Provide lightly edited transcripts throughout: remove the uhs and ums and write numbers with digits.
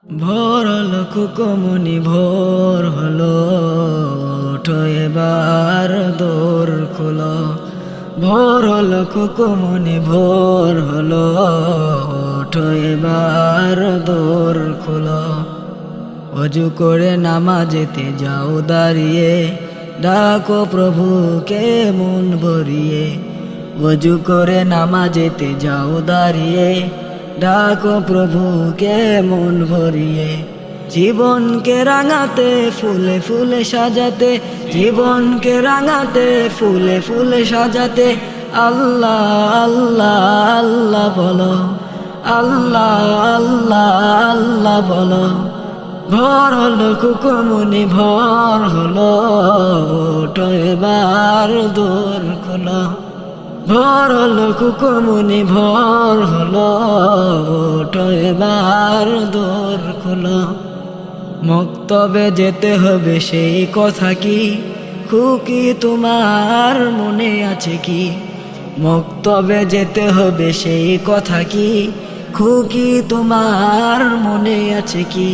ভোর হলো কুকুমনি ভোর হলো, ওঠো এবার দোর খোলো। ভোর হলো কুকুমনি ভোর হলো, ওঠো এবার দোর খোলো। অজু করে নামাজেতে যাও দাঁড়িয়ে, ডাকো প্রভুকে মন ভরিয়ে। অজু করে নামাজেতে যাও দাঁড়িয়ে, ডাকো প্রভুকে মন ভরিয়ে। জীবনকে রাঙাতে ফুলে ফুলে সাজাতে, জীবনকে রাঙাতে ফুলে ফুলে সাজাতে, আল্লাহ আল্লাহ আল্লাহ বলো, আল্লাহ আল্লাহ আল্লাহ বলো। ভোর হলো কুকুমনি ভোর হলো, ওঠো এবার দোর খোলো। ভোর হলো কুকুমনি ভোর হলো, ওঠো এবার দোর খোলো। মক্তবে যেতে হবে সেই কথা কি, খুকি তোমার মনে আছে কি? মক্তবে যেতে হবে সেই কথা কি, খুকি তোমার মনে আছে কি?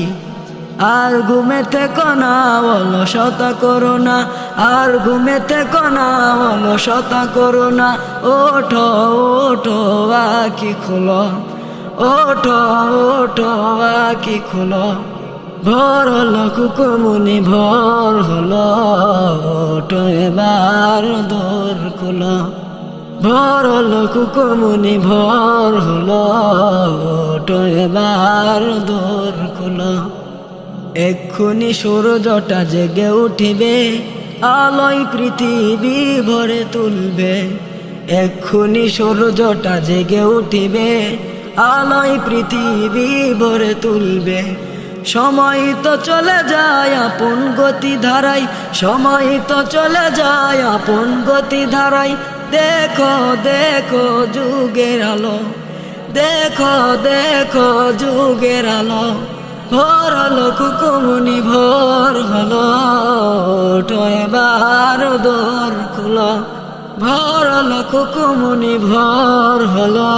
আর ঘুমেতে কনা অলসতা করো না, আর ঘুমেতে কনা অলসতা করো না। ওঠো ওঠো আঁখি খোলো, ওঠো ওঠো আঁখি খোলো। ভোর হলো কুকুমনি ভোর হলো, ওঠো এবার দোর খোলো। ভোর হলো কুকুমনি ভোর হলো, ওঠো এবার দোর খোলো। এক্ষুনি সূর্যটা জেগে উঠিবে, আলোয় পৃথিবী ভরে তুলবে। এক্ষুনি সূর্যটা জেগে উঠিবে, আলোয় পৃথিবী ভরে তুলবে। সময় তো চলে যায় আপন গতি ধারায়, সময় তো চলে যায় আপন গতি ধারায়। দেখো দেখো যুগের আলো, দেখো দেখো যুগের আলো। ভোর হলো কুকুমনি ভোর হলো, ওঠো এবার দোর খোলো। ভোর হলো কুকুমনি ভোর হলো,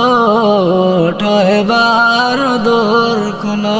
ওঠো এবার দোর খোলো।